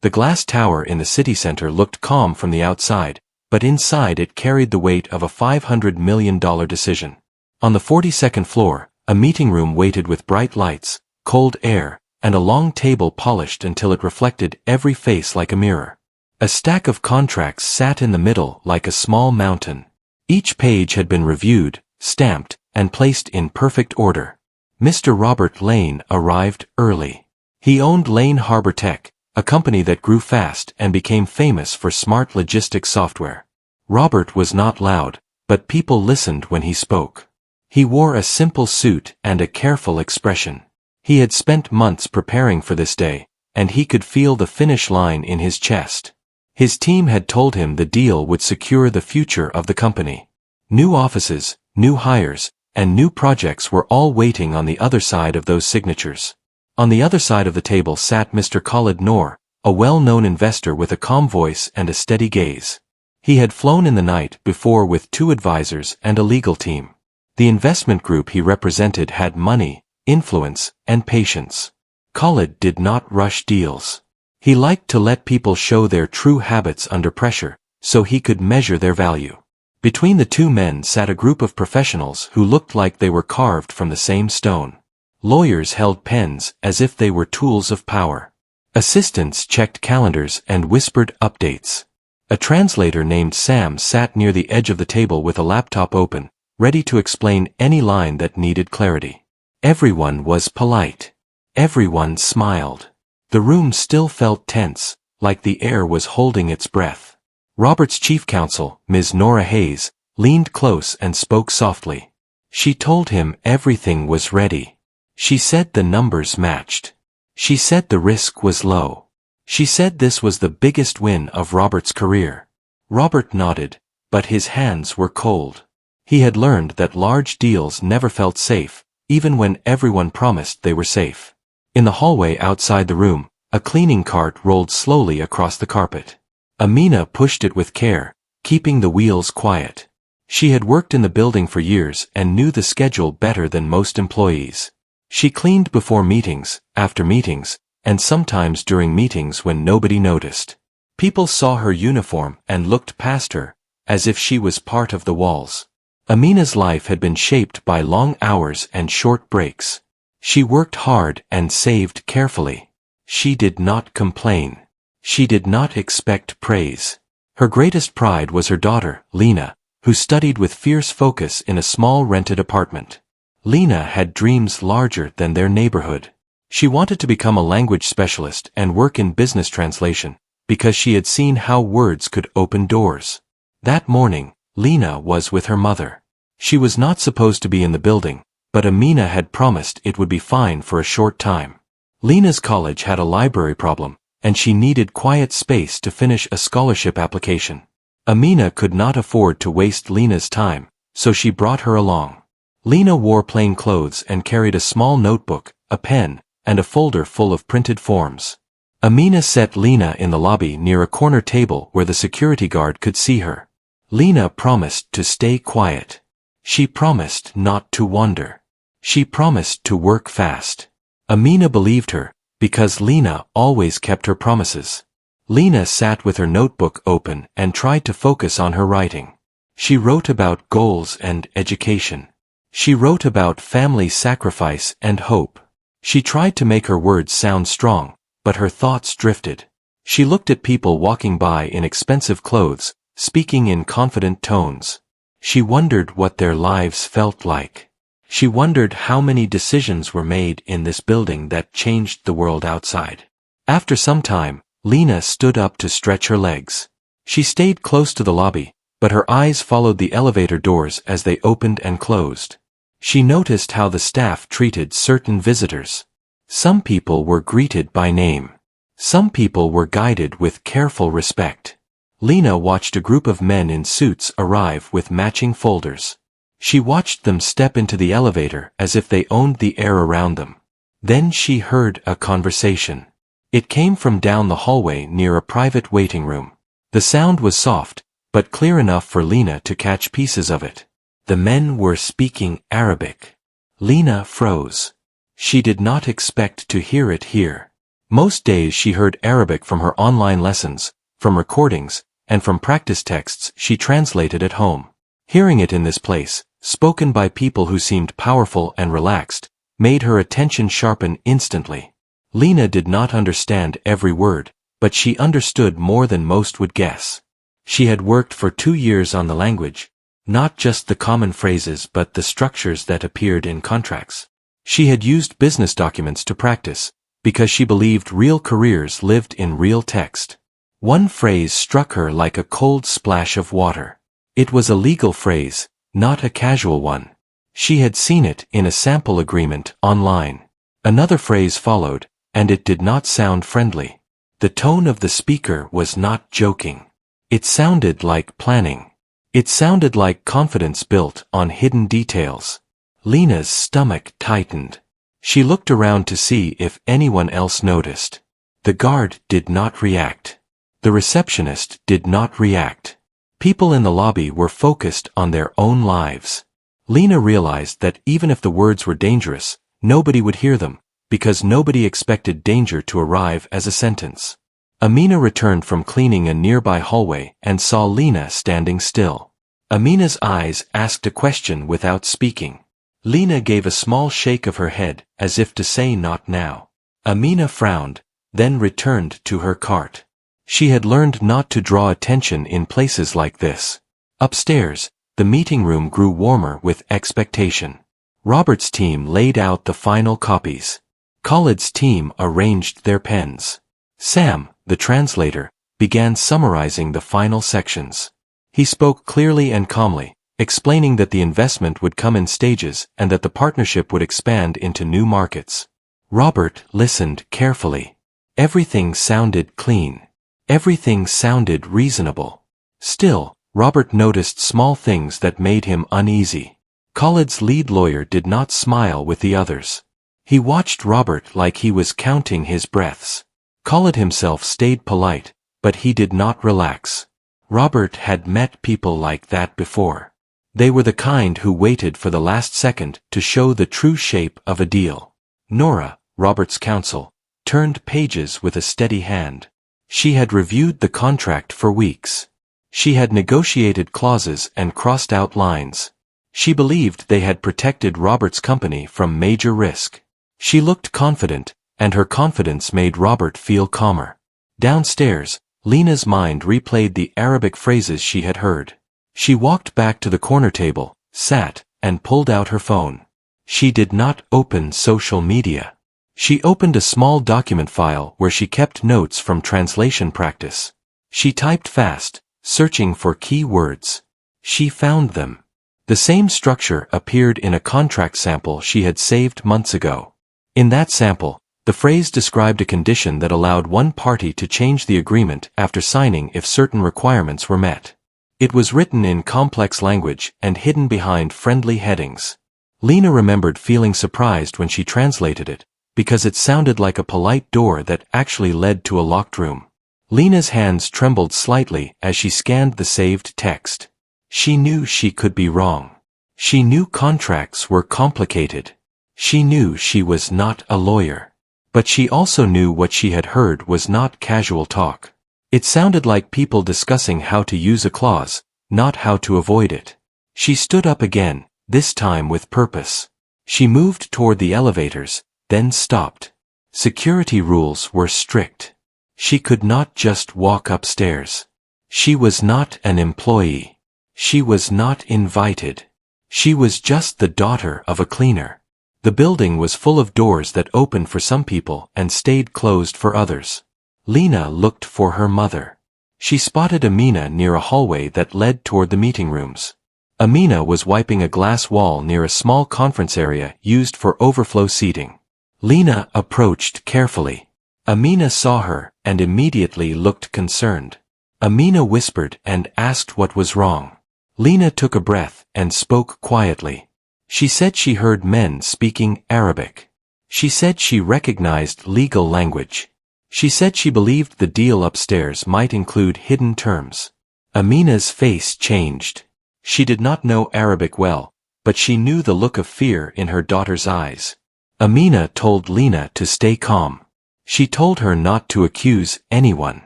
The glass tower in the city center looked calm from the outside, but inside it carried the weight of a $500 million decision. On the 42nd floor, a meeting room waited with bright lights, cold air, and a long table polished until it reflected every face like a mirror. A stack of contracts sat in the middle like a small mountain. Each page had been reviewed, stamped, and placed in perfect order. Mr. Robert Lane arrived early. He owned Lane Harbor Tech, a company that grew fast and became famous for smart logistics software. Robert was not loud, but people listened when he spoke. He wore a simple suit and a careful expression. He had spent months preparing for this day, and he could feel the finish line in his chest. His team had told him the deal would secure the future of the company. New offices, new hires, and new projects were all waiting on the other side of those signatures. On the other side of the table sat Mr. Khalid Noor, a well-known investor with a calm voice and a steady gaze. He had flown in the night before with 2 advisors and a legal team. The investment group he represented had money, influence, and patience. Khalid did not rush deals. He liked to let people show their true habits under pressure, so he could measure their value. Between the 2 men sat a group of professionals who looked like they were carved from the same stone. Lawyers held pens as if they were tools of power. Assistants checked calendars and whispered updates. A translator named Sam sat near the edge of the table with a laptop open, ready to explain any line that needed clarity. Everyone was polite. Everyone smiled. The room still felt tense, like the air was holding its breath. Robert's chief counsel, Ms. Nora Hayes, leaned close and spoke softly. She told him everything was ready. She said the numbers matched. She said the risk was low. She said this was the biggest win of Robert's career. Robert nodded, but his hands were cold. He had learned that large deals never felt safe, even when everyone promised they were safe. In the hallway outside the room, a cleaning cart rolled slowly across the carpet. Amina pushed it with care, keeping the wheels quiet. She had worked in the building for years and knew the schedule better than most employees. She cleaned before meetings, after meetings, and sometimes during meetings when nobody noticed. People saw her uniform and looked past her, as if she was part of the walls. Amina's life had been shaped by long hours and short breaks. She worked hard and saved carefully. She did not complain. She did not expect praise. Her greatest pride was her daughter, Lena, who studied with fierce focus in a small rented apartment. Lena had dreams larger than their neighborhood. She wanted to become a language specialist and work in business translation, because she had seen how words could open doors. That morning, Lena was with her mother. She was not supposed to be in the building, but Amina had promised it would be fine for a short time. Lena's college had a library problem, and she needed quiet space to finish a scholarship application. Amina could not afford to waste Lena's time, so she brought her along. Lena wore plain clothes and carried a small notebook, a pen, and a folder full of printed forms. Amina set Lena in the lobby near a corner table where the security guard could see her. Lena promised to stay quiet. She promised not to wander. She promised to work fast. Amina believed her, because Lena always kept her promises. Lena sat with her notebook open and tried to focus on her writing. She wrote about goals and education. She wrote about family sacrifice and hope. She tried to make her words sound strong, but her thoughts drifted. She looked at people walking by in expensive clothes, speaking in confident tones. She wondered what their lives felt like. She wondered how many decisions were made in this building that changed the world outside. After some time, Lena stood up to stretch her legs. She stayed close to the lobby, but her eyes followed the elevator doors as they opened and closed. She noticed how the staff treated certain visitors. Some people were greeted by name. Some people were guided with careful respect. Lena watched a group of men in suits arrive with matching folders. She watched them step into the elevator as if they owned the air around them. Then she heard a conversation. It came from down the hallway near a private waiting room. The sound was soft, but clear enough for Lena to catch pieces of it. The men were speaking Arabic. Lena froze. She did not expect to hear it here. Most days she heard Arabic from her online lessons, from recordings, and from practice texts she translated at home. Hearing it in this place, spoken by people who seemed powerful and relaxed, made her attention sharpen instantly. Lena did not understand every word, but she understood more than most would guess. She had worked for 2 years on the language, not just the common phrases but the structures that appeared in contracts. She had used business documents to practice, because she believed real careers lived in real text. One phrase struck her like a cold splash of water. It was a legal phrase, not a casual one. She had seen it in a sample agreement online. Another phrase followed, and it did not sound friendly. The tone of the speaker was not joking. It sounded like planning. It sounded like confidence built on hidden details. Lena's stomach tightened. She looked around to see if anyone else noticed. The guard did not react. The receptionist did not react. People in the lobby were focused on their own lives. Lena realized that even if the words were dangerous, nobody would hear them, because nobody expected danger to arrive as a sentence. Amina returned from cleaning a nearby hallway and saw Lena standing still. Amina's eyes asked a question without speaking. Lena gave a small shake of her head, as if to say not now. Amina frowned, then returned to her cart. She had learned not to draw attention in places like this. Upstairs, the meeting room grew warmer with expectation. Robert's team laid out the final copies. Khalid's team arranged their pens. Sam, the translator, began summarizing the final sections. He spoke clearly and calmly, explaining that the investment would come in stages and that the partnership would expand into new markets. Robert listened carefully. Everything sounded clean. Everything sounded reasonable. Still, Robert noticed small things that made him uneasy. Khalid's lead lawyer did not smile with the others. He watched Robert like he was counting his breaths. Khalid himself stayed polite, but he did not relax. Robert had met people like that before. They were the kind who waited for the last second to show the true shape of a deal. Nora, Robert's counsel, turned pages with a steady hand. She had reviewed the contract for weeks. She had negotiated clauses and crossed out lines. She believed they had protected Robert's company from major risk. She looked confident, and her confidence made Robert feel calmer. Downstairs, Lena's mind replayed the Arabic phrases she had heard. She walked back to the corner table, sat, and pulled out her phone. She did not open social media. She opened a small document file where she kept notes from translation practice. She typed fast, searching for key words. She found them. The same structure appeared in a contract sample she had saved months ago. In that sample, the phrase described a condition that allowed one party to change the agreement after signing if certain requirements were met. It was written in complex language and hidden behind friendly headings. Lena remembered feeling surprised when she translated it, because it sounded like a polite door that actually led to a locked room. Lena's hands trembled slightly as she scanned the saved text. She knew she could be wrong. She knew contracts were complicated. She knew she was not a lawyer. But she also knew what she had heard was not casual talk. It sounded like people discussing how to use a clause, not how to avoid it. She stood up again, this time with purpose. She moved toward the elevators, then stopped. Security rules were strict. She could not just walk upstairs. She was not an employee. She was not invited. She was just the daughter of a cleaner. The building was full of doors that opened for some people and stayed closed for others. Lena looked for her mother. She spotted Amina near a hallway that led toward the meeting rooms. Amina was wiping a glass wall near a small conference area used for overflow seating. Lena approached carefully. Amina saw her and immediately looked concerned. Amina whispered and asked what was wrong. Lena took a breath and spoke quietly. She said she heard men speaking Arabic. She said she recognized legal language. She said she believed the deal upstairs might include hidden terms. Amina's face changed. She did not know Arabic well, but she knew the look of fear in her daughter's eyes. Amina told Lena to stay calm. She told her not to accuse anyone.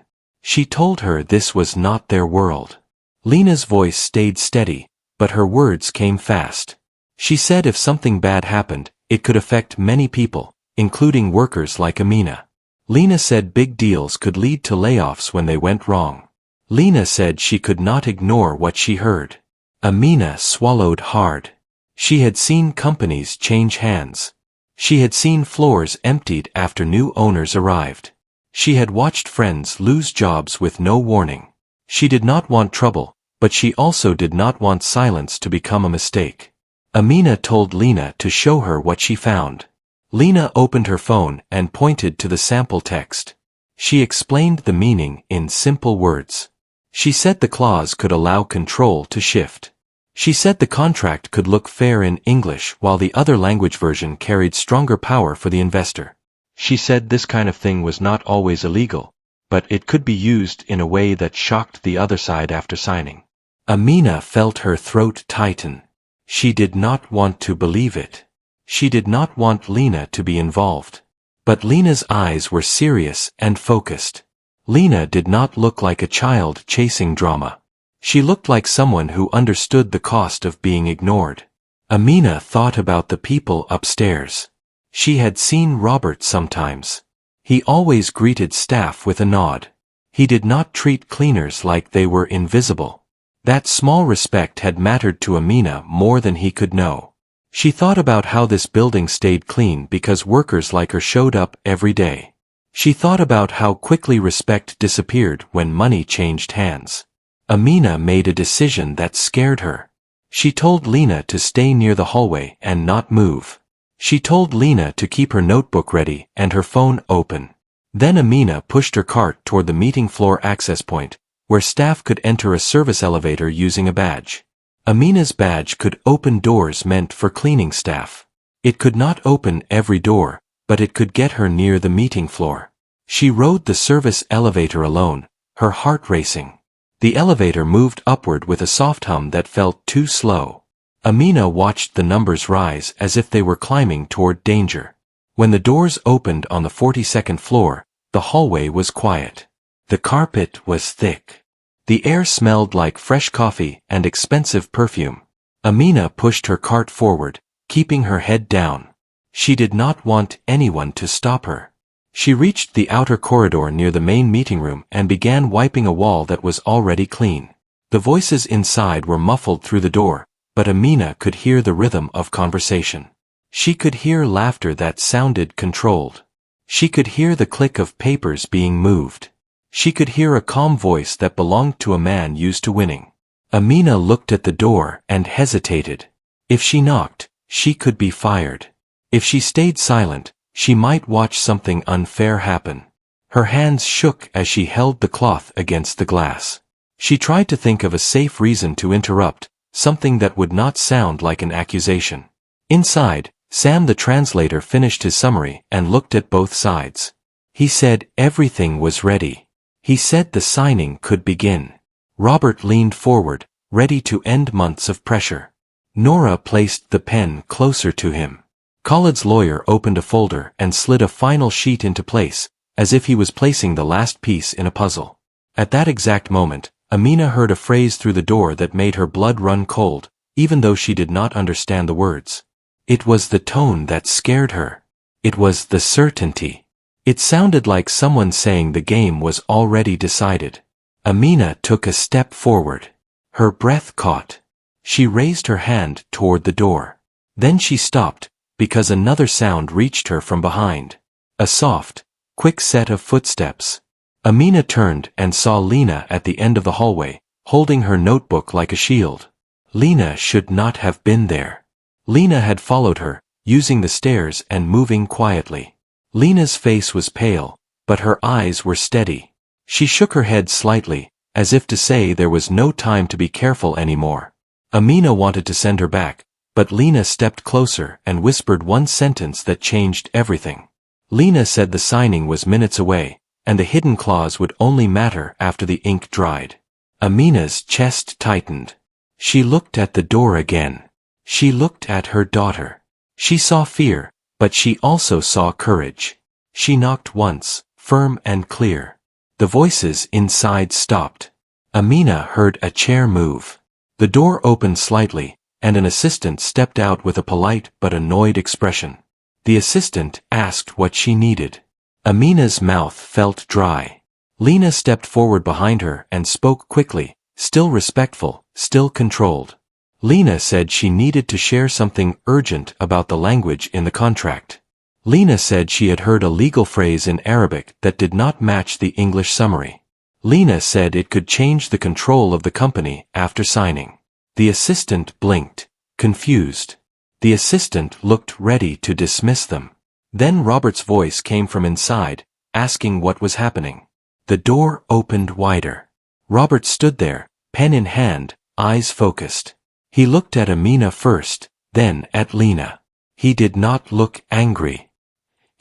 She told her this was not their world. Lena's voice stayed steady, but her words came fast. She said if something bad happened, it could affect many people, including workers like Amina. Lena said big deals could lead to layoffs when they went wrong. Lena said she could not ignore what she heard. Amina swallowed hard. She had seen companies change hands. She had seen floors emptied after new owners arrived. She had watched friends lose jobs with no warning. She did not want trouble, but she also did not want silence to become a mistake. Amina told Lena to show her what she found. Lena opened her phone and pointed to the sample text. She explained the meaning in simple words. She said the clause could allow control to shift. She said the contract could look fair in English while the other language version carried stronger power for the investor. She said this kind of thing was not always illegal, but it could be used in a way that shocked the other side after signing. Amina felt her throat tighten. She did not want to believe it. She did not want Lena to be involved. But Lena's eyes were serious and focused. Lena did not look like a child chasing drama. She looked like someone who understood the cost of being ignored. Amina thought about the people upstairs. She had seen Robert sometimes. He always greeted staff with a nod. He did not treat cleaners like they were invisible. That small respect had mattered to Amina more than he could know. She thought about how this building stayed clean because workers like her showed up every day. She thought about how quickly respect disappeared when money changed hands. Amina made a decision that scared her. She told Lena to stay near the hallway and not move. She told Lena to keep her notebook ready and her phone open. Then Amina pushed her cart toward the meeting floor access point, where staff could enter a service elevator using a badge. Amina's badge could open doors meant for cleaning staff. It could not open every door, but it could get her near the meeting floor. She rode the service elevator alone, her heart racing. The elevator moved upward with a soft hum that felt too slow. Amina watched the numbers rise as if they were climbing toward danger. When the doors opened on the 42nd floor, the hallway was quiet. The carpet was thick. The air smelled like fresh coffee and expensive perfume. Amina pushed her cart forward, keeping her head down. She did not want anyone to stop her. She reached the outer corridor near the main meeting room and began wiping a wall that was already clean. The voices inside were muffled through the door, but Amina could hear the rhythm of conversation. She could hear laughter that sounded controlled. She could hear the click of papers being moved. She could hear a calm voice that belonged to a man used to winning. Amina looked at the door and hesitated. If she knocked, she could be fired. If she stayed silent, she might watch something unfair happen. Her hands shook as she held the cloth against the glass. She tried to think of a safe reason to interrupt, something that would not sound like an accusation. Inside, Sam the translator finished his summary and looked at both sides. He said everything was ready. He said the signing could begin. Robert leaned forward, ready to end months of pressure. Nora placed the pen closer to him. Khalid's lawyer opened a folder and slid a final sheet into place, as if he was placing the last piece in a puzzle. At that exact moment, Amina heard a phrase through the door that made her blood run cold, even though she did not understand the words. It was the tone that scared her. It was the certainty. It sounded like someone saying the game was already decided. Amina took a step forward. Her breath caught. She raised her hand toward the door. Then she stopped, because another sound reached her from behind. A soft, quick set of footsteps. Amina turned and saw Lena at the end of the hallway, holding her notebook like a shield. Lena should not have been there. Lena had followed her, using the stairs and moving quietly. Lena's face was pale, but her eyes were steady. She shook her head slightly, as if to say there was no time to be careful anymore. Amina wanted to send her back, but Lena stepped closer and whispered one sentence that changed everything. Lena said the signing was minutes away, and the hidden clause would only matter after the ink dried. Amina's chest tightened. She looked at the door again. She looked at her daughter. She saw fear, but she also saw courage. She knocked once, firm and clear. The voices inside stopped. Amina heard a chair move. The door opened slightly, and an assistant stepped out with a polite but annoyed expression. The assistant asked what she needed. Amina's mouth felt dry. Lena stepped forward behind her and spoke quickly, still respectful, still controlled. Lena said she needed to share something urgent about the language in the contract. Lena said she had heard a legal phrase in Arabic that did not match the English summary. Lena said it could change the control of the company after signing. The assistant blinked, confused. The assistant looked ready to dismiss them. Then Robert's voice came from inside, asking what was happening. The door opened wider. Robert stood there, pen in hand, eyes focused. He looked at Amina first, then at Lena. He did not look angry.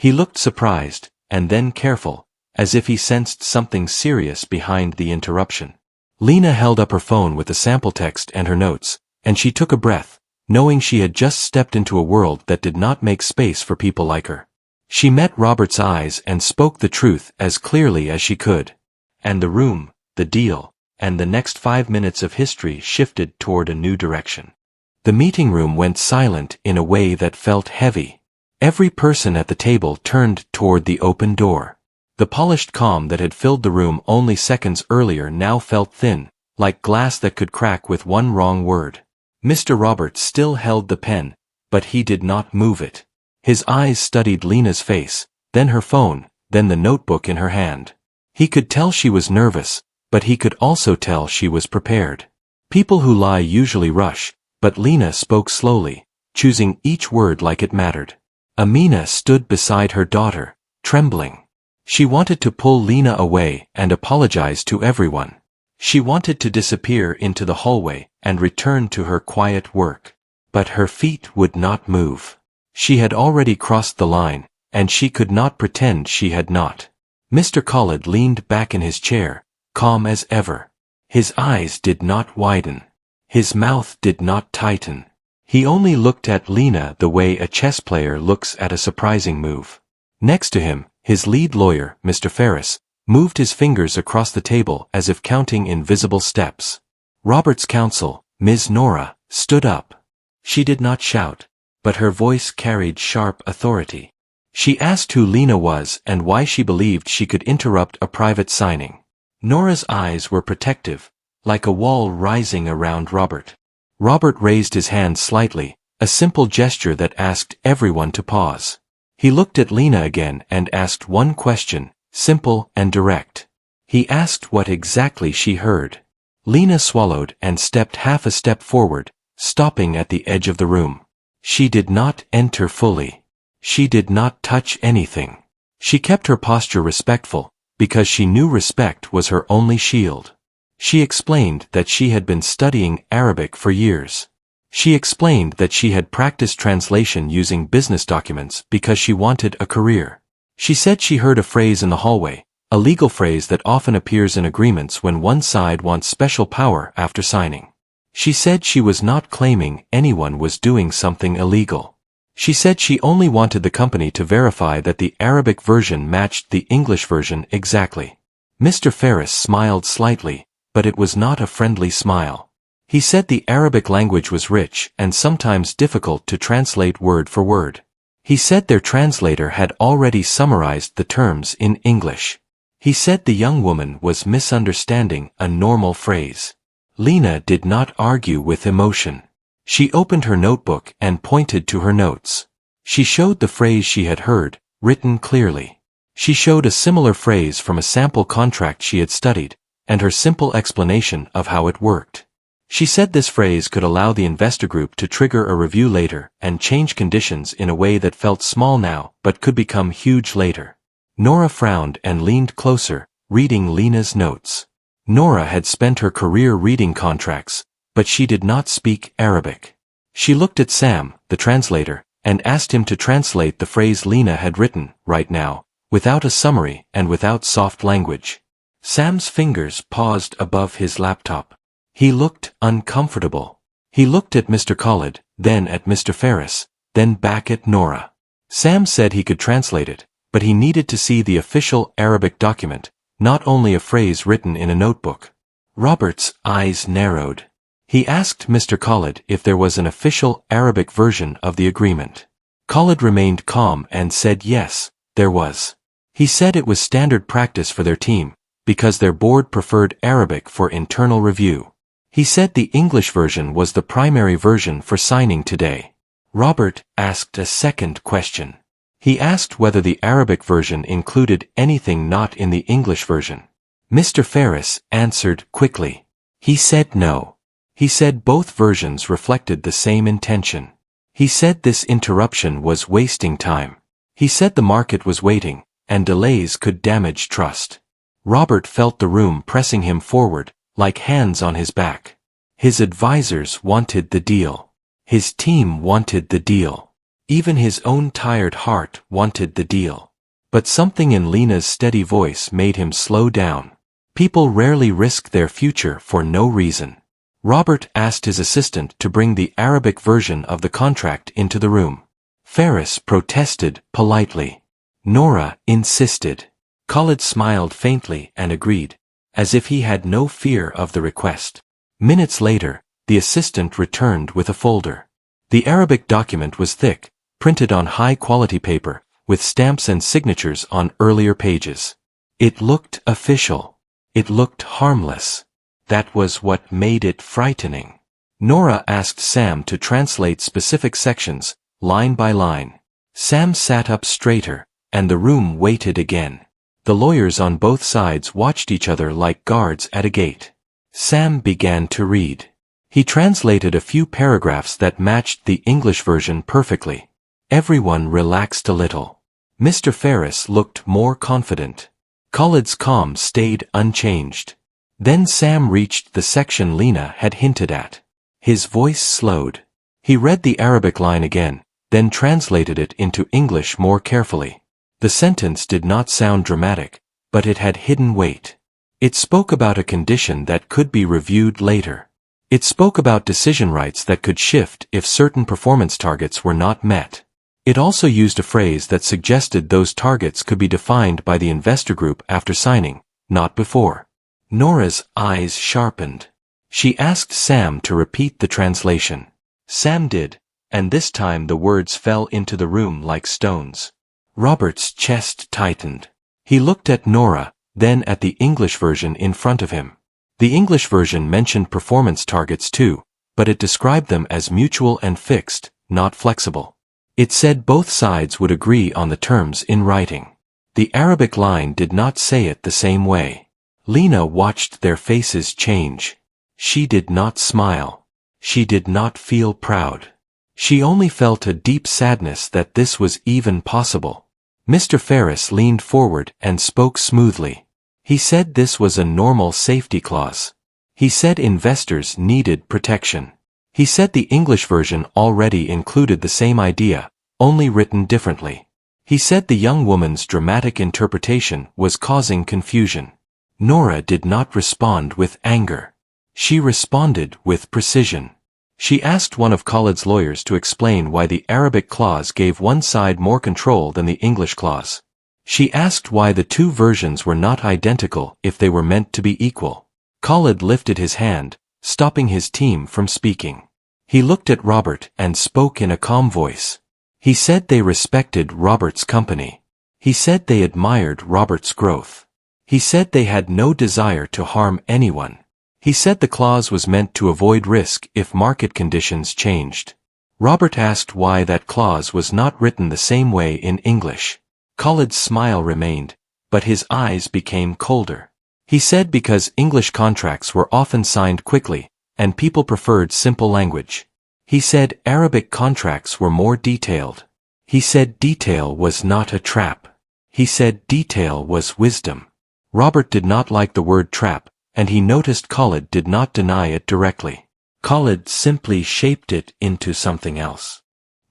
He looked surprised, and then careful, as if he sensed something serious behind the interruption. Lena held up her phone with the sample text and her notes, and she took a breath, knowing she had just stepped into a world that did not make space for people like her. She met Robert's eyes and spoke the truth as clearly as she could. And the room, the deal, and the next 5 minutes of history shifted toward a new direction. The meeting room went silent in a way that felt heavy. Every person at the table turned toward the open door. The polished calm that had filled the room only seconds earlier now felt thin, like glass that could crack with one wrong word. Mr. Roberts still held the pen, but he did not move it. His eyes studied Lena's face, then her phone, then the notebook in her hand. He could tell she was nervous, but he could also tell she was prepared. People who lie usually rush, but Lena spoke slowly, choosing each word like it mattered. Amina stood beside her daughter, trembling. She wanted to pull Lena away and apologize to everyone. She wanted to disappear into the hallway and return to her quiet work. But her feet would not move. She had already crossed the line, and she could not pretend she had not. Mr. Khalid leaned back in his chair, calm as ever. His eyes did not widen. His mouth did not tighten. He only looked at Lena the way a chess player looks at a surprising move. Next to him, his lead lawyer, Mr. Ferris, moved his fingers across the table as if counting invisible steps. Robert's counsel, Ms. Nora, stood up. She did not shout, but her voice carried sharp authority. She asked who Lena was and why she believed she could interrupt a private signing. Nora's eyes were protective, like a wall rising around Robert. Robert raised his hand slightly, a simple gesture that asked everyone to pause. He looked at Lena again and asked one question, simple and direct. He asked what exactly she heard. Lena swallowed and stepped half a step forward, stopping at the edge of the room. She did not enter fully. She did not touch anything. She kept her posture respectful, because she knew respect was her only shield. She explained that she had been studying Arabic for years. She explained that she had practiced translation using business documents because she wanted a career. She said she heard a phrase in the hallway, a legal phrase that often appears in agreements when one side wants special power after signing. She said she was not claiming anyone was doing something illegal. She said she only wanted the company to verify that the Arabic version matched the English version exactly. Mr. Ferris smiled slightly, but it was not a friendly smile. He said the Arabic language was rich and sometimes difficult to translate word for word. He said their translator had already summarized the terms in English. He said the young woman was misunderstanding a normal phrase. Lena did not argue with emotion. She opened her notebook and pointed to her notes. She showed the phrase she had heard, written clearly. She showed a similar phrase from a sample contract she had studied, and her simple explanation of how it worked. She said this phrase could allow the investor group to trigger a review later and change conditions in a way that felt small now but could become huge later. Nora frowned and leaned closer, reading Lena's notes. Nora had spent her career reading contracts, but she did not speak Arabic. She looked at Sam, the translator, and asked him to translate the phrase Lena had written, right now, without a summary and without soft language. Sam's fingers paused above his laptop. He looked uncomfortable. He looked at Mr. Khalid, then at Mr. Ferris, then back at Nora. Sam said he could translate it, but he needed to see the official Arabic document, not only a phrase written in a notebook. Robert's eyes narrowed. He asked Mr. Khalid if there was an official Arabic version of the agreement. Khalid remained calm and said yes, there was. He said it was standard practice for their team, because their board preferred Arabic for internal review. He said the English version was the primary version for signing today. Robert asked a second question. He asked whether the Arabic version included anything not in the English version. Mr. Ferris answered quickly. He said no. He said both versions reflected the same intention. He said this interruption was wasting time. He said the market was waiting, and delays could damage trust. Robert felt the room pressing him forward, like hands on his back. His advisors wanted the deal. His team wanted the deal. Even his own tired heart wanted the deal. But something in Lena's steady voice made him slow down. People rarely risk their future for no reason. Robert asked his assistant to bring the Arabic version of the contract into the room. Ferris protested politely. Nora insisted. Khalid smiled faintly and agreed, as if he had no fear of the request. Minutes later, the assistant returned with a folder. The Arabic document was thick, printed on high-quality paper, with stamps and signatures on earlier pages. It looked official. It looked harmless. That was what made it frightening. Nora asked Sam to translate specific sections, line by line. Sam sat up straighter, and the room waited again. The lawyers on both sides watched each other like guards at a gate. Sam began to read. He translated a few paragraphs that matched the English version perfectly. Everyone relaxed a little. Mr. Ferris looked more confident. Khalid's calm stayed unchanged. Then Sam reached the section Lena had hinted at. His voice slowed. He read the Arabic line again, then translated it into English more carefully. The sentence did not sound dramatic, but it had hidden weight. It spoke about a condition that could be reviewed later. It spoke about decision rights that could shift if certain performance targets were not met. It also used a phrase that suggested those targets could be defined by the investor group after signing, not before. Nora's eyes sharpened. She asked Sam to repeat the translation. Sam did, and this time the words fell into the room like stones. Robert's chest tightened. He looked at Nora, then at the English version in front of him. The English version mentioned performance targets too, but it described them as mutual and fixed, not flexible. It said both sides would agree on the terms in writing. The Arabic line did not say it the same way. Lena watched their faces change. She did not smile. She did not feel proud. She only felt a deep sadness that this was even possible. Mr. Ferris leaned forward and spoke smoothly. He said this was a normal safety clause. He said investors needed protection. He said the English version already included the same idea, only written differently. He said the young woman's dramatic interpretation was causing confusion. Nora did not respond with anger. She responded with precision. She asked one of Khalid's lawyers to explain why the Arabic clause gave one side more control than the English clause. She asked why the two versions were not identical if they were meant to be equal. Khalid lifted his hand, stopping his team from speaking. He looked at Robert and spoke in a calm voice. He said they respected Robert's company. He said they admired Robert's growth. He said they had no desire to harm anyone. He said the clause was meant to avoid risk if market conditions changed. Robert asked why that clause was not written the same way in English. Khalid's smile remained, but his eyes became colder. He said because English contracts were often signed quickly, and people preferred simple language. He said Arabic contracts were more detailed. He said detail was not a trap. He said detail was wisdom. Robert did not like the word trap, and he noticed Khalid did not deny it directly. Khalid simply shaped it into something else.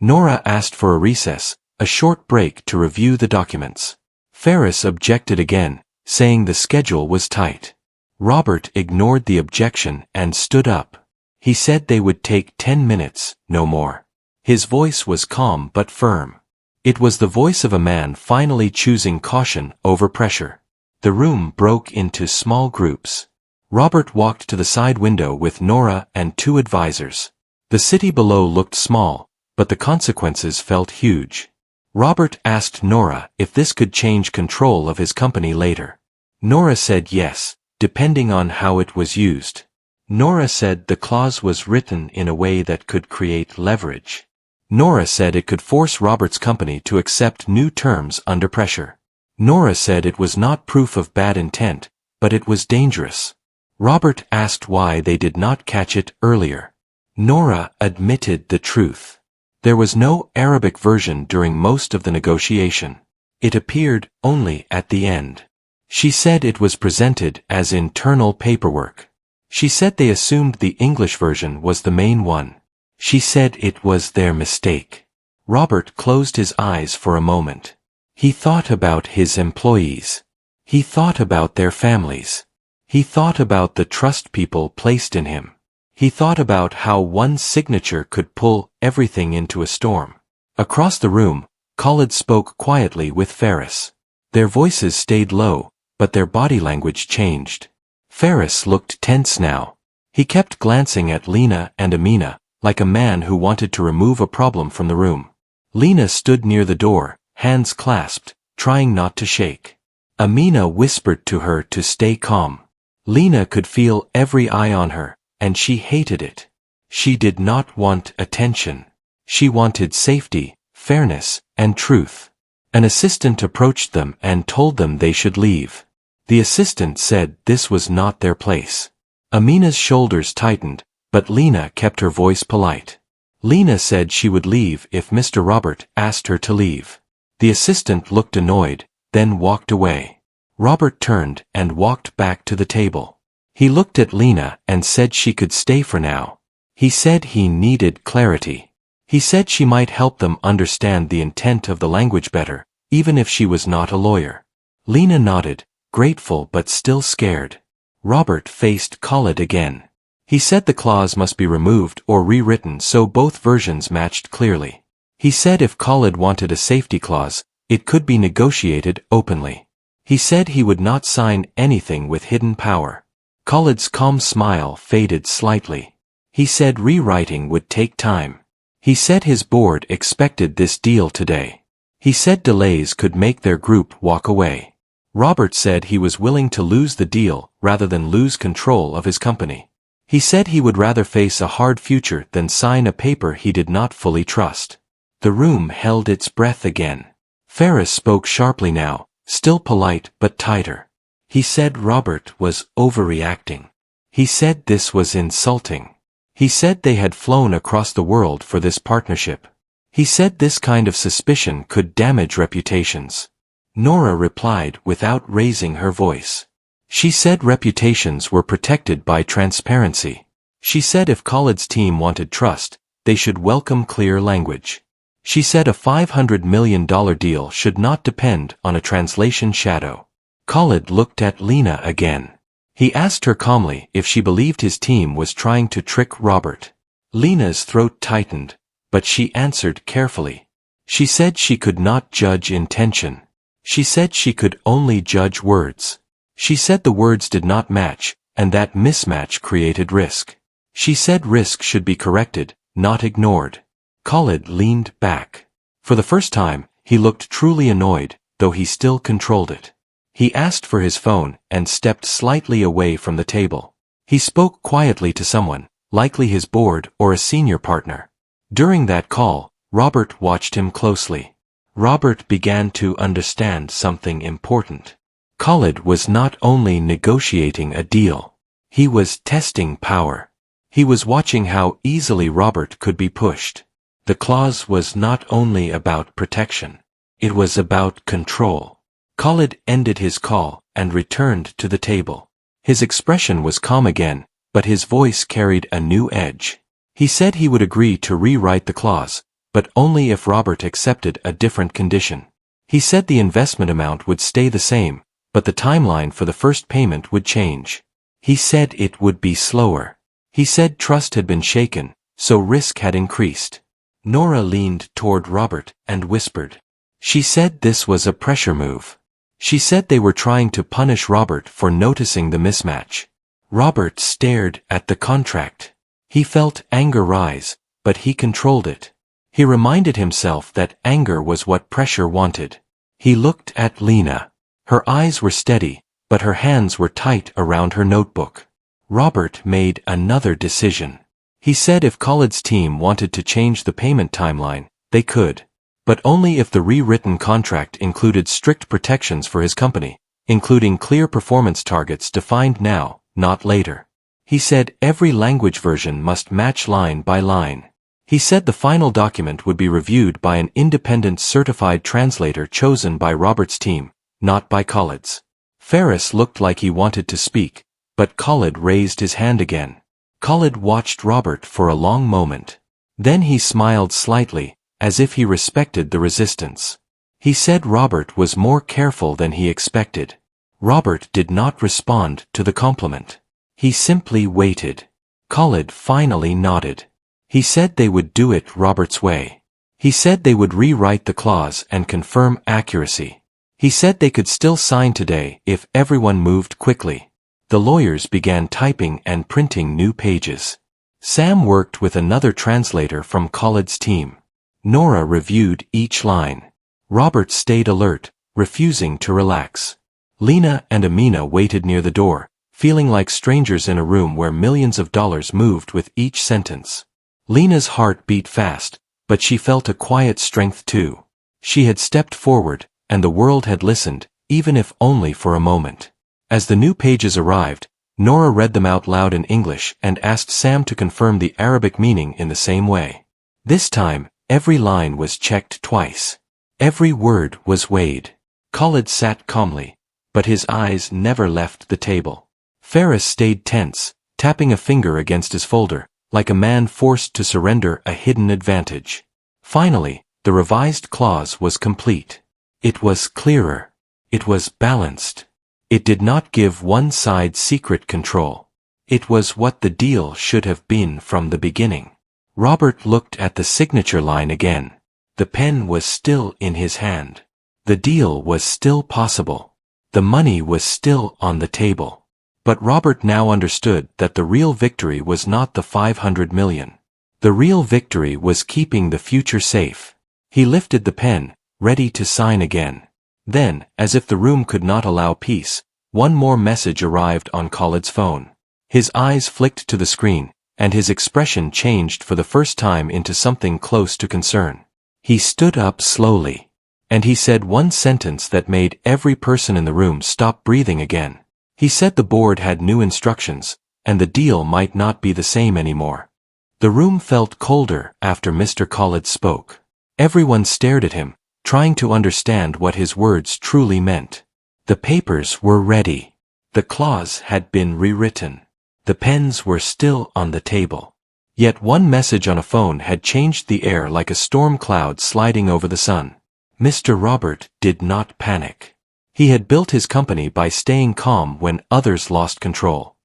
Nora asked for a recess, a short break to review the documents. Ferris objected again, saying the schedule was tight. Robert ignored the objection and stood up. He said they would take 10 minutes, no more. His voice was calm but firm. It was the voice of a man finally choosing caution over pressure. The room broke into small groups. Robert walked to the side window with Nora and 2 advisors. The city below looked small, but the consequences felt huge. Robert asked Nora if this could change control of his company later. Nora said yes, depending on how it was used. Nora said the clause was written in a way that could create leverage. Nora said it could force Robert's company to accept new terms under pressure. Nora said it was not proof of bad intent, but it was dangerous. Robert asked why they did not catch it earlier. Nora admitted the truth. There was no Arabic version during most of the negotiation. It appeared only at the end. She said it was presented as internal paperwork. She said they assumed the English version was the main one. She said it was their mistake. Robert closed his eyes for a moment. He thought about his employees. He thought about their families. He thought about the trust people placed in him. He thought about how one signature could pull everything into a storm. Across the room, Khalid spoke quietly with Ferris. Their voices stayed low, but their body language changed. Ferris looked tense now. He kept glancing at Lena and Amina, like a man who wanted to remove a problem from the room. Lena stood near the door, hands clasped, trying not to shake. Amina whispered to her to stay calm. Lena could feel every eye on her, and she hated it. She did not want attention. She wanted safety, fairness, and truth. An assistant approached them and told them they should leave. The assistant said this was not their place. Amina's shoulders tightened, but Lena kept her voice polite. Lena said she would leave if Mr. Robert asked her to leave. The assistant looked annoyed, then walked away. Robert turned and walked back to the table. He looked at Lena and said she could stay for now. He said he needed clarity. He said she might help them understand the intent of the language better, even if she was not a lawyer. Lena nodded, grateful but still scared. Robert faced Khalid again. He said the clause must be removed or rewritten so both versions matched clearly. He said if Khalid wanted a safety clause, it could be negotiated openly. He said he would not sign anything with hidden power. Khalid's calm smile faded slightly. He said rewriting would take time. He said his board expected this deal today. He said delays could make their group walk away. Robert said he was willing to lose the deal rather than lose control of his company. He said he would rather face a hard future than sign a paper he did not fully trust. The room held its breath again. Ferris spoke sharply now, still polite but tighter. He said Robert was overreacting. He said this was insulting. He said they had flown across the world for this partnership. He said this kind of suspicion could damage reputations. Nora replied without raising her voice. She said reputations were protected by transparency. She said if Khalid's team wanted trust, they should welcome clear language. She said a $500 million deal should not depend on a translation shadow. Khalid looked at Lena again. He asked her calmly if she believed his team was trying to trick Robert. Lena's throat tightened, but she answered carefully. She said she could not judge intention. She said she could only judge words. She said the words did not match, and that mismatch created risk. She said risk should be corrected, not ignored. Khalid leaned back. For the first time, he looked truly annoyed, though he still controlled it. He asked for his phone and stepped slightly away from the table. He spoke quietly to someone, likely his board or a senior partner. During that call, Robert watched him closely. Robert began to understand something important. Khalid was not only negotiating a deal. He was testing power. He was watching how easily Robert could be pushed. The clause was not only about protection. It was about control. Khalid ended his call and returned to the table. His expression was calm again, but his voice carried a new edge. He said he would agree to rewrite the clause, but only if Robert accepted a different condition. He said the investment amount would stay the same, but the timeline for the first payment would change. He said it would be slower. He said trust had been shaken, so risk had increased. Nora leaned toward Robert and whispered, She said this was a pressure move. She said they were trying to punish Robert for noticing the mismatch. Robert stared at the contract. He felt anger rise, but he controlled it. He reminded himself that anger was what pressure wanted. He looked at Lena. Her eyes were steady, but her hands were tight around her notebook. Robert made another decision. He said if Khalid's team wanted to change the payment timeline, they could. But only if the rewritten contract included strict protections for his company, including clear performance targets defined now, not later. He said every language version must match line by line. He said the final document would be reviewed by an independent certified translator chosen by Robert's team, not by Khalid's. Ferris looked like he wanted to speak, but Khalid raised his hand again. Khalid watched Robert for a long moment. Then he smiled slightly, as if he respected the resistance. He said Robert was more careful than he expected. Robert did not respond to the compliment. He simply waited. Khalid finally nodded. He said they would do it Robert's way. He said they would rewrite the clause and confirm accuracy. He said they could still sign today if everyone moved quickly. The lawyers began typing and printing new pages. Sam worked with another translator from Khalid's team. Nora reviewed each line. Robert stayed alert, refusing to relax. Lena and Amina waited near the door, feeling like strangers in a room where millions of dollars moved with each sentence. Lena's heart beat fast, but she felt a quiet strength too. She had stepped forward, and the world had listened, even if only for a moment. As the new pages arrived, Nora read them out loud in English and asked Sam to confirm the Arabic meaning in the same way. This time, every line was checked twice. Every word was weighed. Khalid sat calmly, but his eyes never left the table. Ferris stayed tense, tapping a finger against his folder, like a man forced to surrender a hidden advantage. Finally, the revised clause was complete. It was clearer. It was balanced. It did not give one side secret control. It was what the deal should have been from the beginning. Robert looked at the signature line again. The pen was still in his hand. The deal was still possible. The money was still on the table. But Robert now understood that the real victory was not the 500 million. The real victory was keeping the future safe. He lifted the pen, ready to sign again. Then, as if the room could not allow peace, one more message arrived on Khalid's phone. His eyes flicked to the screen, and his expression changed for the first time into something close to concern. He stood up slowly. And he said one sentence that made every person in the room stop breathing again. He said the board had new instructions, and the deal might not be the same anymore. The room felt colder after Mr. Khalid spoke. Everyone stared at him, trying to understand what his words truly meant. The papers were ready. The clause had been rewritten. The pens were still on the table. Yet one message on a phone had changed the air like a storm cloud sliding over the sun. Mr. Robert did not panic. He had built his company by staying calm when others lost control.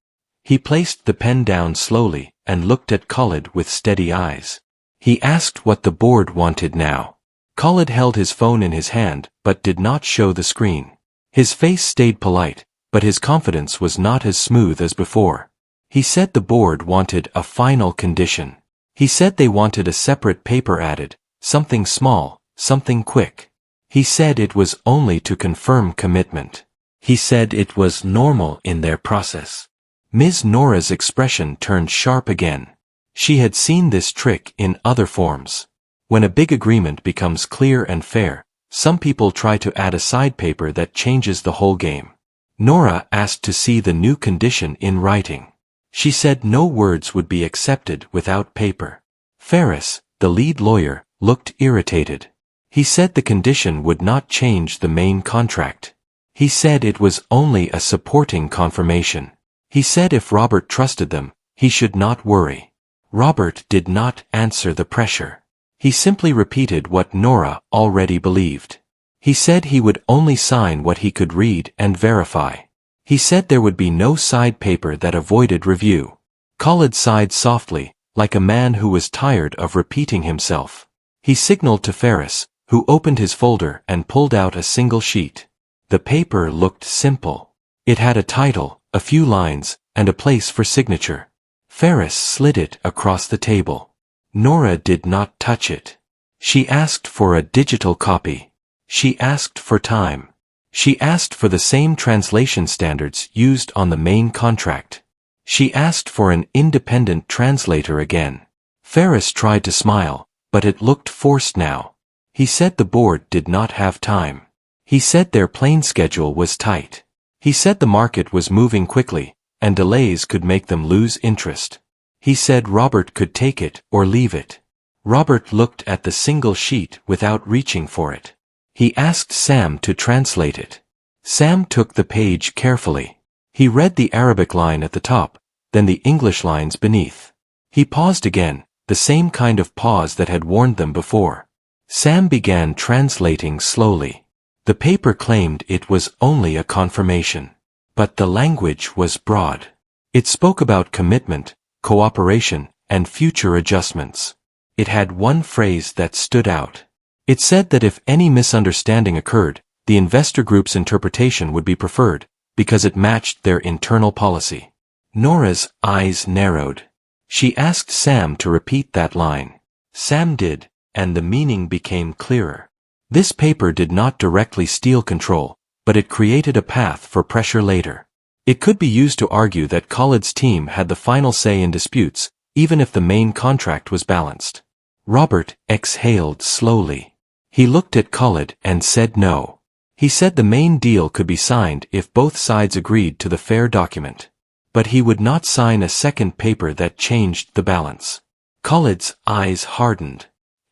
He placed the pen down slowly and looked at Khalid with steady eyes. He asked what the board wanted now. Khalid held his phone in his hand but did not show the screen. His face stayed polite, but his confidence was not as smooth as before. He said the board wanted a final condition. He said they wanted a separate paper added, something small, something quick. He said it was only to confirm commitment. He said it was normal in their process. Ms. Nora's expression turned sharp again. She had seen this trick in other forms. When a big agreement becomes clear and fair, some people try to add a side paper that changes the whole game. Nora asked to see the new condition in writing. She said no words would be accepted without paper. Ferris, the lead lawyer, looked irritated. He said the condition would not change the main contract. He said it was only a supporting confirmation. He said if Robert trusted them, he should not worry. Robert did not answer the pressure. He simply repeated what Nora already believed. He said he would only sign what he could read and verify. He said there would be no side paper that avoided review. Khalid sighed softly, like a man who was tired of repeating himself. He signaled to Ferris, who opened his folder and pulled out a single sheet. The paper looked simple. It had a title, a few lines, and a place for signature. Ferris slid it across the table. Nora did not touch it. She asked for a digital copy. She asked for time. She asked for the same translation standards used on the main contract. She asked for an independent translator again. Ferris tried to smile, but it looked forced now. He said the board did not have time. He said their plane schedule was tight. He said the market was moving quickly, and delays could make them lose interest. He said Robert could take it or leave it. Robert looked at the single sheet without reaching for it. He asked Sam to translate it. Sam took the page carefully. He read the Arabic line at the top, then the English lines beneath. He paused again, the same kind of pause that had warned them before. Sam began translating slowly. The paper claimed it was only a confirmation. But the language was broad. It spoke about commitment, cooperation, and future adjustments. It had one phrase that stood out. It said that if any misunderstanding occurred, the investor group's interpretation would be preferred, because it matched their internal policy. Nora's eyes narrowed. She asked Sam to repeat that line. Sam did, and the meaning became clearer. This paper did not directly steal control, but it created a path for pressure later. It could be used to argue that Khalid's team had the final say in disputes, even if the main contract was balanced. Robert exhaled slowly. He looked at Khalid and said no. He said the main deal could be signed if both sides agreed to the fair document. But he would not sign a second paper that changed the balance. Khalid's eyes hardened.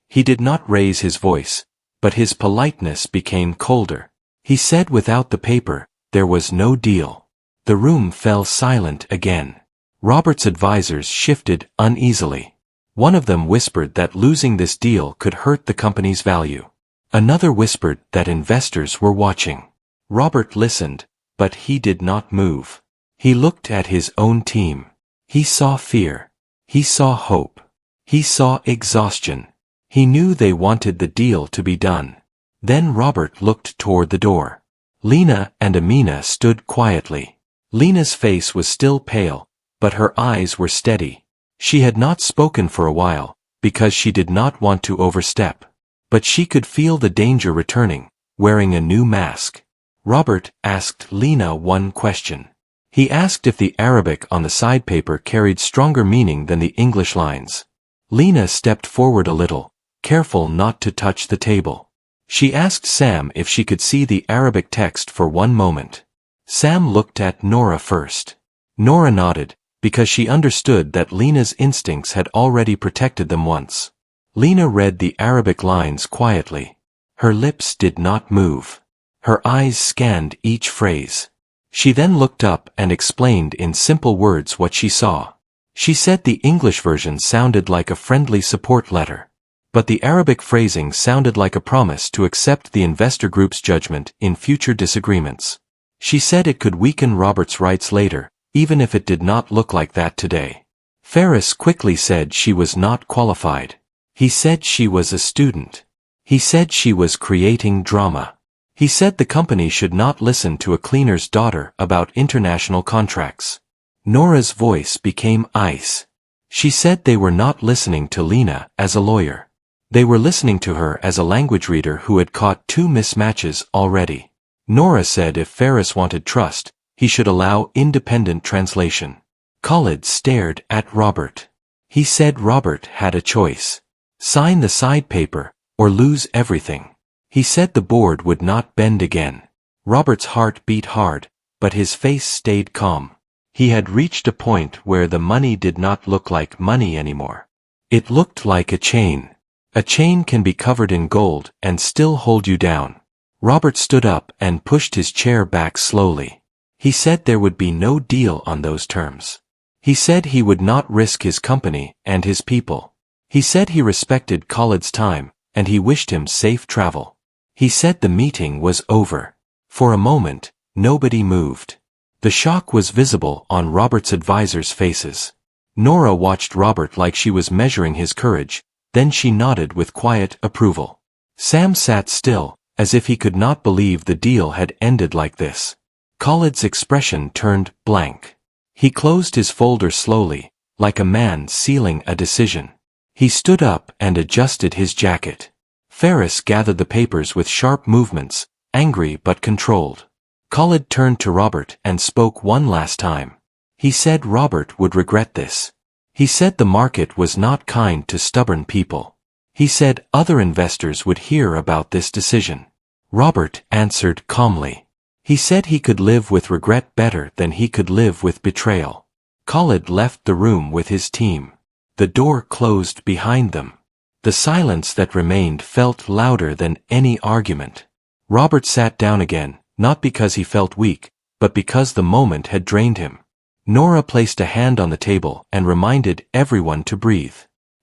He did not raise his voice, but his politeness became colder. He said without the paper, there was no deal. The room fell silent again. Robert's advisors shifted uneasily. One of them whispered that losing this deal could hurt the company's value. Another whispered that investors were watching. Robert listened, but he did not move. He looked at his own team. He saw fear. He saw hope. He saw exhaustion. He knew they wanted the deal to be done. Then Robert looked toward the door. Lena and Amina stood quietly. Lena's face was still pale, but her eyes were steady. She had not spoken for a while, because she did not want to overstep. But she could feel the danger returning, wearing a new mask. Robert asked Lena one question. He asked if the Arabic on the side paper carried stronger meaning than the English lines. Lena stepped forward a little, careful not to touch the table. She asked Sam if she could see the Arabic text for one moment. Sam looked at Nora first. Nora nodded, because she understood that Lena's instincts had already protected them once. Lena read the Arabic lines quietly. Her lips did not move. Her eyes scanned each phrase. She then looked up and explained in simple words what she saw. She said the English version sounded like a friendly support letter. But the Arabic phrasing sounded like a promise to accept the investor group's judgment in future disagreements. She said it could weaken Robert's rights later, even if it did not look like that today. Ferris quickly said she was not qualified. He said she was a student. He said she was creating drama. He said the company should not listen to a cleaner's daughter about international contracts. Nora's voice became ice. She said they were not listening to Lena as a lawyer. They were listening to her as a language reader who had caught 2 mismatches already. Nora said if Ferris wanted trust, he should allow independent translation. Khalid stared at Robert. He said Robert had a choice. Sign the side paper, or lose everything. He said the board would not bend again. Robert's heart beat hard, but his face stayed calm. He had reached a point where the money did not look like money anymore. It looked like a chain. A chain can be covered in gold and still hold you down. Robert stood up and pushed his chair back slowly. He said there would be no deal on those terms. He said he would not risk his company and his people. He said he respected Khalid's time, and he wished him safe travel. He said the meeting was over. For a moment, nobody moved. The shock was visible on Robert's advisors' faces. Nora watched Robert like she was measuring his courage, then she nodded with quiet approval. Sam sat still, as if he could not believe the deal had ended like this. Khalid's expression turned blank. He closed his folder slowly, like a man sealing a decision. He stood up and adjusted his jacket. Ferris gathered the papers with sharp movements, angry but controlled. Khalid turned to Robert and spoke one last time. He said Robert would regret this. He said the market was not kind to stubborn people. He said other investors would hear about this decision. Robert answered calmly. He said he could live with regret better than he could live with betrayal. Khalid left the room with his team. The door closed behind them. The silence that remained felt louder than any argument. Robert sat down again, not because he felt weak, but because the moment had drained him. Nora placed a hand on the table and reminded everyone to breathe.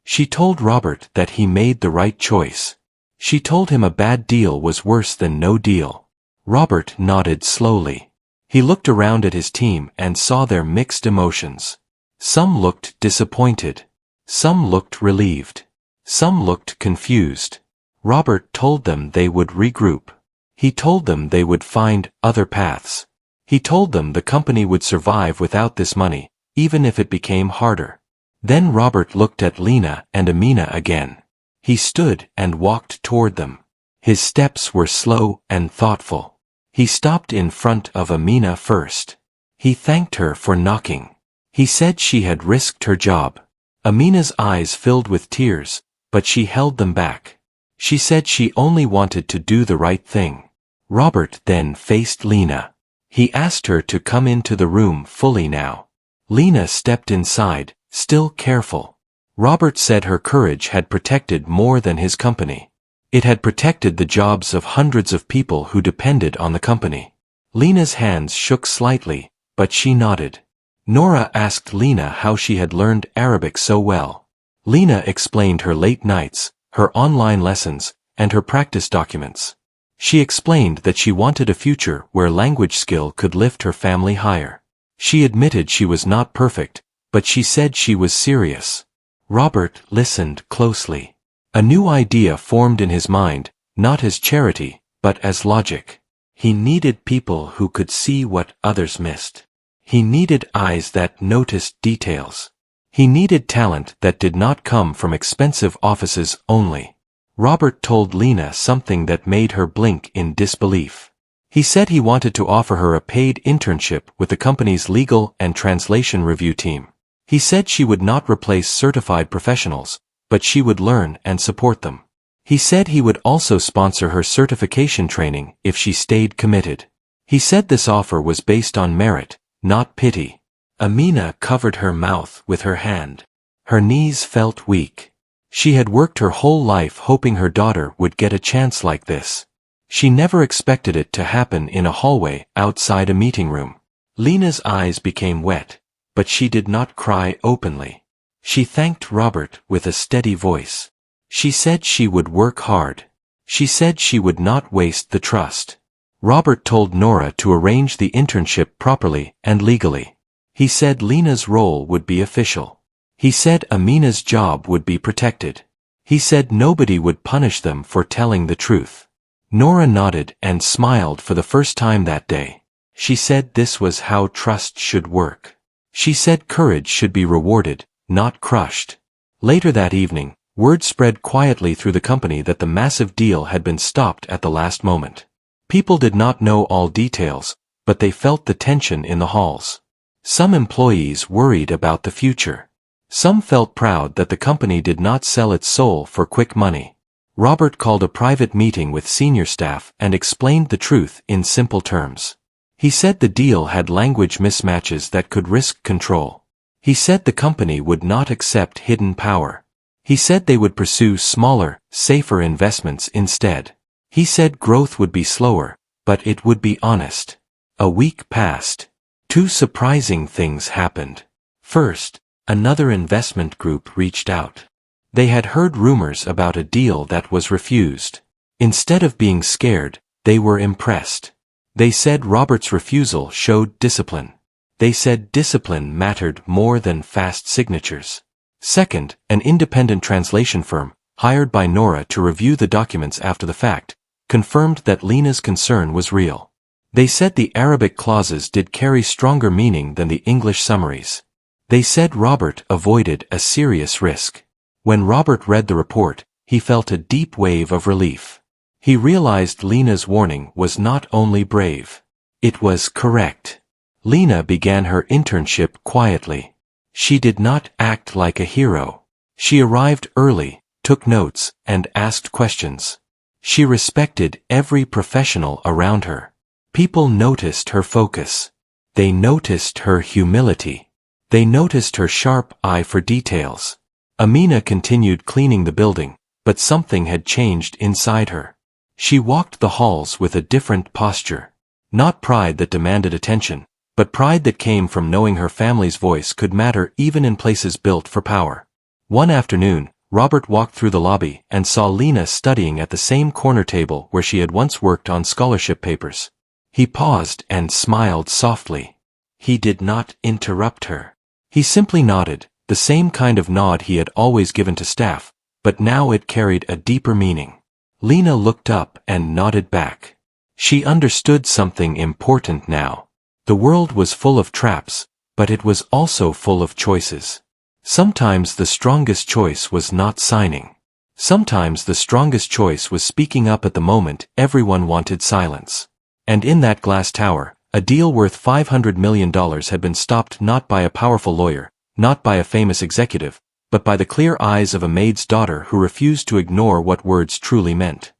She told Robert that he made the right choice. She told him a bad deal was worse than no deal. Robert nodded slowly. He looked around at his team and saw their mixed emotions. Some looked disappointed. Some looked relieved. Some looked confused. Robert told them they would regroup. He told them they would find other paths. He told them the company would survive without this money, even if it became harder. Then Robert looked at Lena and Amina again. He stood and walked toward them. His steps were slow and thoughtful. He stopped in front of Amina first. He thanked her for knocking. He said she had risked her job. Amina's eyes filled with tears, but she held them back. She said she only wanted to do the right thing. Robert then faced Lena. He asked her to come into the room fully now. Lena stepped inside, still careful. Robert said her courage had protected more than his company. It had protected the jobs of hundreds of people who depended on the company. Lena's hands shook slightly, but she nodded. Nora asked Lena how she had learned Arabic so well. Lena explained her late nights, her online lessons, and her practice documents. She explained that she wanted a future where language skill could lift her family higher. She admitted she was not perfect, but she said she was serious. Robert listened closely. A new idea formed in his mind, not as charity, but as logic. He needed people who could see what others missed. He needed eyes that noticed details. He needed talent that did not come from expensive offices only. Robert told Lena something that made her blink in disbelief. He said he wanted to offer her a paid internship with the company's legal and translation review team. He said she would not replace certified professionals, but she would learn and support them. He said he would also sponsor her certification training if she stayed committed. He said this offer was based on merit, not pity. Amina covered her mouth with her hand. Her knees felt weak. She had worked her whole life hoping her daughter would get a chance like this. She never expected it to happen in a hallway outside a meeting room. Lena's eyes became wet, but she did not cry openly. She thanked Robert with a steady voice. She said she would work hard. She said she would not waste the trust. Robert told Nora to arrange the internship properly and legally. He said Lena's role would be official. He said Amina's job would be protected. He said nobody would punish them for telling the truth. Nora nodded and smiled for the first time that day. She said this was how trust should work. She said courage should be rewarded, not crushed. Later that evening, word spread quietly through the company that the massive deal had been stopped at the last moment. People did not know all details, but they felt the tension in the halls. Some employees worried about the future. Some felt proud that the company did not sell its soul for quick money. Robert called a private meeting with senior staff and explained the truth in simple terms. He said the deal had language mismatches that could risk control. He said the company would not accept hidden power. He said they would pursue smaller, safer investments instead. He said growth would be slower, but it would be honest. A week passed. Two surprising things happened. First, another investment group reached out. They had heard rumors about a deal that was refused. Instead of being scared, they were impressed. They said Robert's refusal showed discipline. They said discipline mattered more than fast signatures. Second, an independent translation firm, hired by Nora to review the documents after the fact, confirmed that Lena's concern was real. They said the Arabic clauses did carry stronger meaning than the English summaries. They said Robert avoided a serious risk. When Robert read the report, he felt a deep wave of relief. He realized Lena's warning was not only brave. It was correct. Lena began her internship quietly. She did not act like a hero. She arrived early, took notes, and asked questions. She respected every professional around her. People noticed her focus. They noticed her humility. They noticed her sharp eye for details. Amina continued cleaning the building, but something had changed inside her. She walked the halls with a different posture. Not pride that demanded attention, but pride that came from knowing her family's voice could matter even in places built for power. One afternoon, Robert walked through the lobby and saw Lena studying at the same corner table where she had once worked on scholarship papers. He paused and smiled softly. He did not interrupt her. He simply nodded, the same kind of nod he had always given to staff, but now it carried a deeper meaning. Lena looked up and nodded back. She understood something important now. The world was full of traps, but it was also full of choices. Sometimes the strongest choice was not signing. Sometimes the strongest choice was speaking up at the moment everyone wanted silence. And in that glass tower, a deal worth $500 million had been stopped not by a powerful lawyer, not by a famous executive, but by the clear eyes of a maid's daughter who refused to ignore what words truly meant.